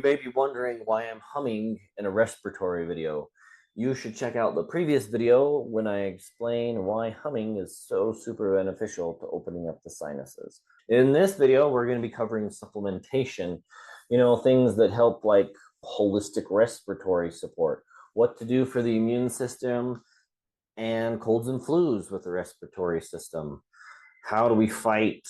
may be wondering why I'm humming in a respiratory video. You should check out the previous video when I explain why humming is so super beneficial to opening up the sinuses. In this video, we're going to be covering supplementation, things that help like holistic respiratory support, what to do for the immune system, and colds and flus with the respiratory system. How do we fight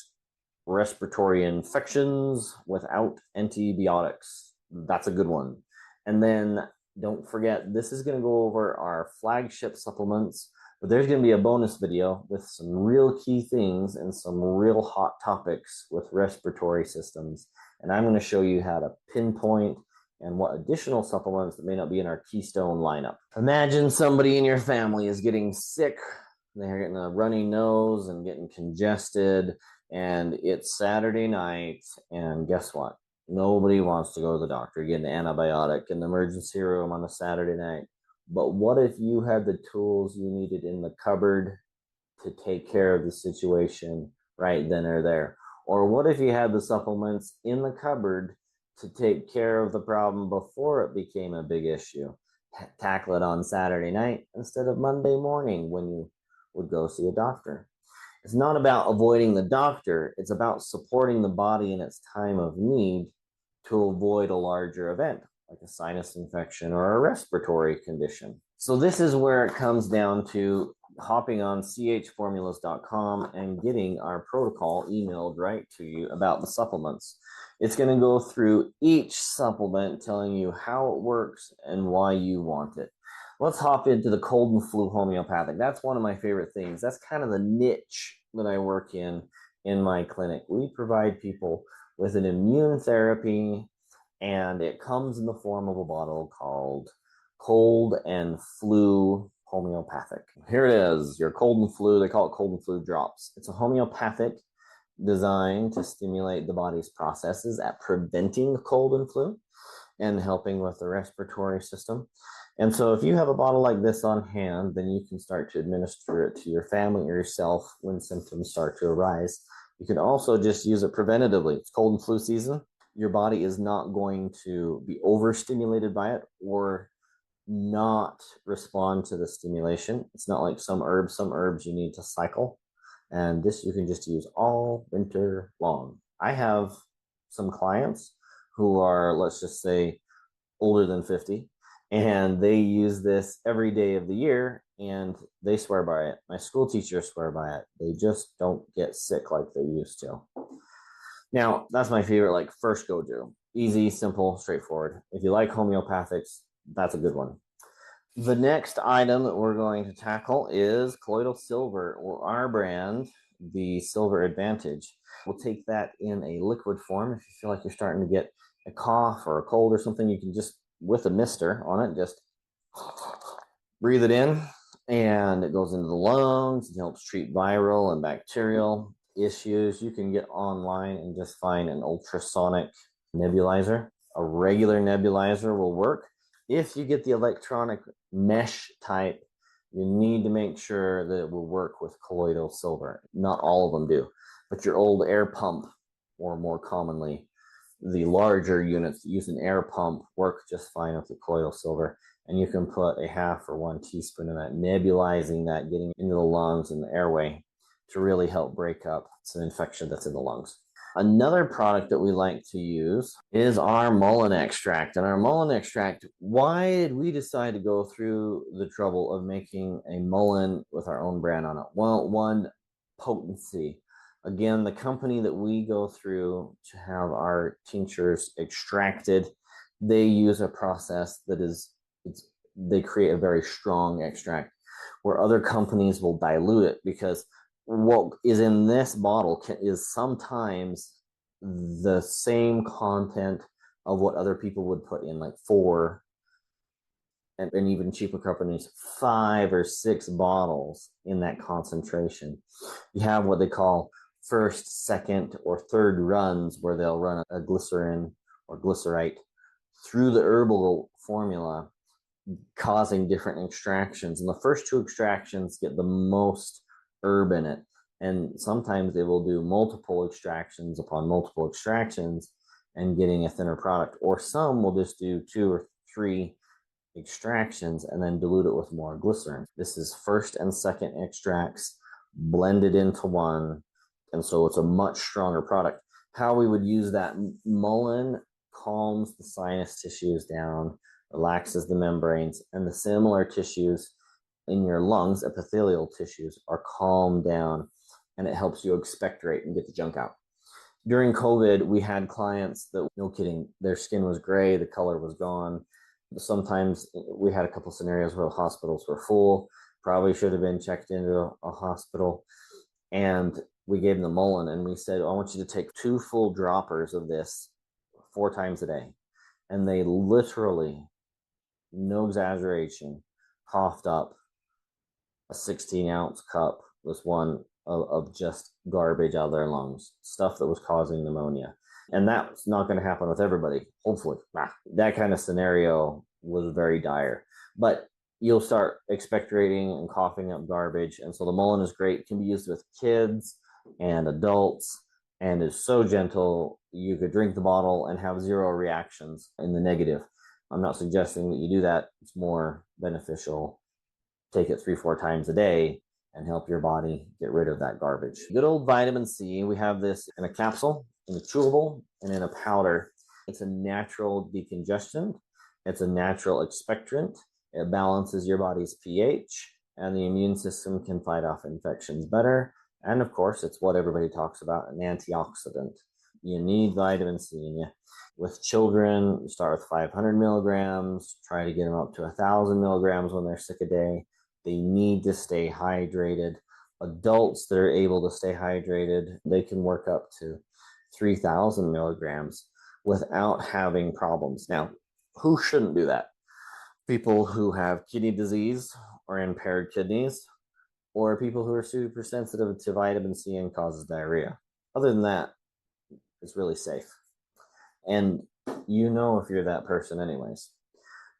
respiratory infections without antibiotics? That's a good one. And then don't forget, this is going to go over our flagship supplements, but there's going to be a bonus video with some real key things and some real hot topics with respiratory systems. And I'm going to show you how to pinpoint and what additional supplements that may not be in our keystone lineup. Imagine somebody in your family is getting sick. They're getting a runny nose and getting congested, and it's Saturday night, and guess what? Nobody wants to go to the doctor, get an antibiotic in the emergency room on a Saturday night. But what if you had the tools you needed in the cupboard to take care of the situation right then or there? Or what if you had the supplements in the cupboard to take care of the problem before it became a big issue? Tackle it on Saturday night instead of Monday morning when you would go see a doctor. It's not about avoiding the doctor. It's about supporting the body in its time of need to avoid a larger event, like a sinus infection or a respiratory condition. So this is where it comes down to hopping on chformulas.com and getting our protocol emailed right to you about the supplements. It's going to go through each supplement, telling you how it works and why you want it. Let's hop into the cold and flu homeopathic. That's one of my favorite things. That's kind of the niche that I work in my clinic. We provide people with an immune therapy, and it comes in the form of a bottle called cold and flu homeopathic. Here it is, your cold and flu. They call it cold and flu drops. It's a homeopathic designed to stimulate the body's processes at preventing cold and flu and helping with the respiratory system. And so if you have a bottle like this on hand, then you can start to administer it to your family or yourself when symptoms start to arise. You can also just use it preventatively. It's cold and flu season. Your body is not going to be overstimulated by it or not respond to the stimulation. It's not like some herbs you need to cycle. And this you can just use all winter long. I have some clients who are, let's just say, older than 50, and they use this every day of the year, and they swear by it. My school teachers swear by it. They just don't get sick like they used to. Now, that's my favorite, like, first go-to. Easy, simple, straightforward. If you like homeopathics, that's a good one. The next item that we're going to tackle is colloidal silver, or our brand, the Silver Advantage. We'll take that in a liquid form. If you feel like you're starting to get a cough or a cold or something, you can just, with a mister on it, just breathe it in, and it goes into the lungs. It helps treat viral and bacterial issues. You can get online and just find an ultrasonic nebulizer. A regular nebulizer will work. If you get the electronic mesh type, you need to make sure that it will work with colloidal silver. Not all of them do, but your old air pump, or more commonly, the larger units that use an air pump, work just fine with the colloidal silver. And you can put a half or 1 teaspoon of that, nebulizing that, getting into the lungs and the airway to really help break up some infection that's in the lungs. Another product that we like to use is our mullein extract. And our mullein extract, why did we decide to go through the trouble of making a mullein with our own brand on it? Well, one, potency. Again, the company that we go through to have our tinctures extracted, they use a process that they create a very strong extract, where other companies will dilute it, because what is in this bottle is sometimes the same content of what other people would put in, like 4, and even cheaper companies, 5 or 6 bottles in that concentration. You have what they call first, second, or third runs, where they'll run a glycerin or glycerite through the herbal formula, causing different extractions. And the first 2 extractions get the most herb in it. And sometimes they will do multiple extractions upon multiple extractions, and getting a thinner product. Or some will just do 2 or 3 extractions and then dilute it with more glycerin. This is first and second extracts blended into one, and so it's a much stronger product. How we would use that: mullein calms the sinus tissues down, relaxes the membranes, and the similar tissues in your lungs, epithelial tissues, are calmed down, and it helps you expectorate and get the junk out. During COVID, we had clients that, no kidding, their skin was gray, the color was gone. Sometimes we had a couple scenarios where hospitals were full, probably should have been checked into a hospital. And we gave them the mullein and we said, I want you to take 2 full droppers of this 4 times a day. And they literally, no exaggeration, coughed up a 16-ounce cup, this one of just garbage out of their lungs, stuff that was causing pneumonia. And that's not going to happen with everybody, hopefully. That kind of scenario was very dire. But you'll start expectorating and coughing up garbage. And so the mullein is great. It can be used with kids and adults and is so gentle. You could drink the bottle and have 0 reactions in the negative. I'm not suggesting that you do that. It's more beneficial. Take it 3-4 times a day and help your body get rid of that garbage. Good old vitamin C. We have this in a capsule, in a chewable, and in a powder. It's a natural decongestant. It's a natural expectorant. It balances your body's pH, and the immune system can fight off infections better. And of course, it's what everybody talks about, an antioxidant. You need vitamin C in you. With children, you start with 500 milligrams, try to get them up to 1,000 milligrams when they're sick a day. They need to stay hydrated. Adults that are able to stay hydrated, they can work up to 3,000 milligrams without having problems. Now, who shouldn't do that? People who have kidney disease or impaired kidneys, or people who are super sensitive to vitamin C and causes diarrhea. Other than that, it's really safe. And you know if you're that person anyways.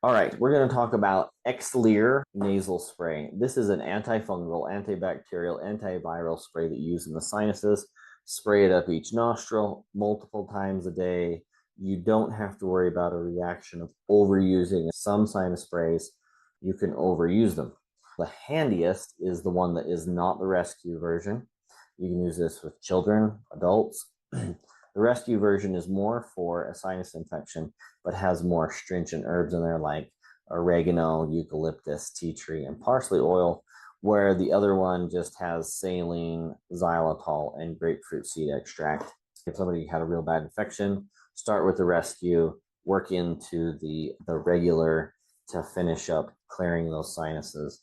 All right, we're going to talk about Xlear nasal spray. This is an antifungal, antibacterial, antiviral spray that you use in the sinuses. Spray it up each nostril multiple times a day. You don't have to worry about a reaction of overusing. Some sinus sprays, you can overuse them. The handiest is the one that is not the rescue version. You can use this with children, adults. The rescue version is more for a sinus infection, but has more stringent herbs in there like oregano, eucalyptus, tea tree, and parsley oil, where the other one just has saline, xylitol, and grapefruit seed extract. If somebody had a real bad infection, start with the rescue, work into the regular to finish up clearing those sinuses.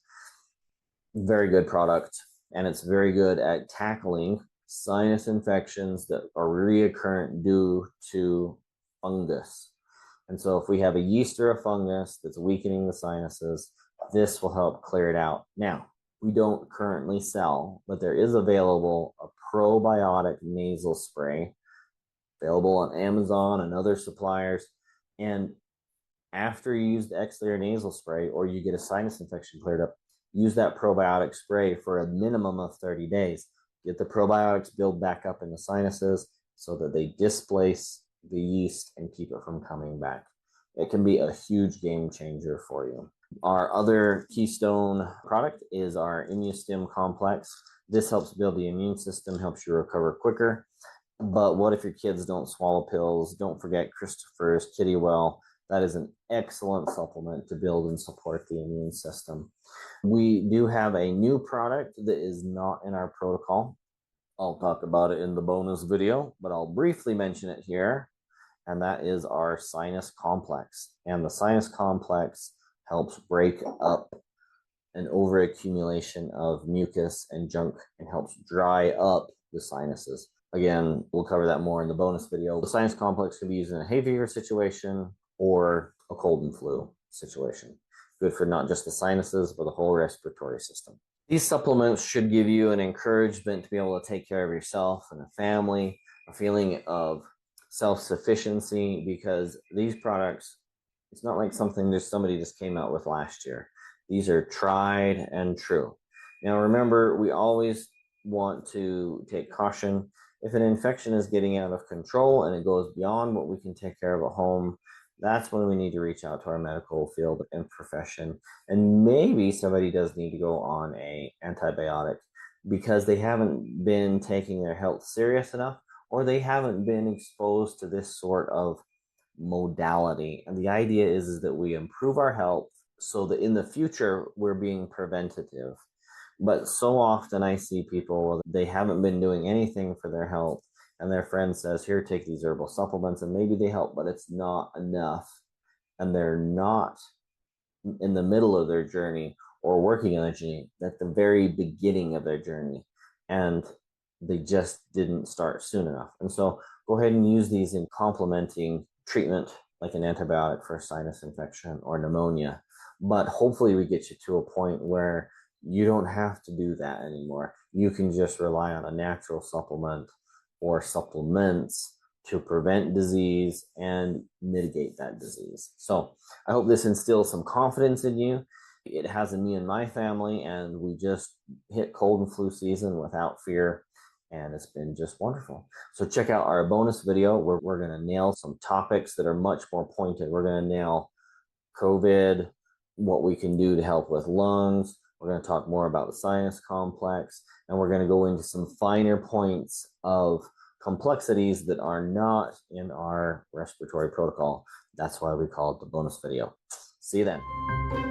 Very good product, and it's very good at tackling sinus infections that are reoccurrent due to fungus. And so if we have a yeast or a fungus that's weakening the sinuses, this will help clear it out. Now, we don't currently sell, but there is available a probiotic nasal spray available on Amazon and other suppliers. And after you use the Xlear nasal spray or you get a sinus infection cleared up, use that probiotic spray for a minimum of 30 days. Get the probiotics build back up in the sinuses so that they displace the yeast and keep it from coming back. It can be a huge game changer for you. Our other keystone product is our ImmuStim complex. This helps build the immune system, helps you recover quicker. But what if your kids don't swallow pills? Don't forget Christopher's Kitty Well. That is an excellent supplement to build and support the immune system. We do have a new product that is not in our protocol. I'll talk about it in the bonus video, but I'll briefly mention it here. And that is our sinus complex. And the sinus complex helps break up an overaccumulation of mucus and junk and helps dry up the sinuses. Again, we'll cover that more in the bonus video. The sinus complex can be used in a hay fever situation or a cold and flu situation. Good for not just the sinuses, but the whole respiratory system. These supplements should give you an encouragement to be able to take care of yourself and a family, a feeling of self-sufficiency, because these products, it's not like something that somebody just came out with last year. These are tried and true. Now, remember, we always want to take caution. If an infection is getting out of control and it goes beyond what we can take care of at home, that's when we need to reach out to our medical field and profession. And maybe somebody does need to go on a antibiotic because they haven't been taking their health serious enough, or they haven't been exposed to this sort of modality. And the idea is that we improve our health so that in the future we're being preventative. But so often I see people, they haven't been doing anything for their health, and their friend says, here, take these herbal supplements, and maybe they help, but it's not enough. And they're not in the middle of their journey or working on a journey, at the very beginning of their journey. And they just didn't start soon enough. And so go ahead and use these in complementing treatment, like an antibiotic for a sinus infection or pneumonia. But hopefully we get you to a point where you don't have to do that anymore. You can just rely on a natural supplement or supplements to prevent disease and mitigate that disease. So I hope this instills some confidence in you. It has in me and my family, and we just hit cold and flu season without fear, and it's been just wonderful. So check out our bonus video where we're going to nail some topics that are much more pointed. We're going to nail COVID, what we can do to help with lungs. We're going to talk more about the sinus complex, and we're going to go into some finer points of complexities that are not in our respiratory protocol. That's why we call it the bonus video. See you then.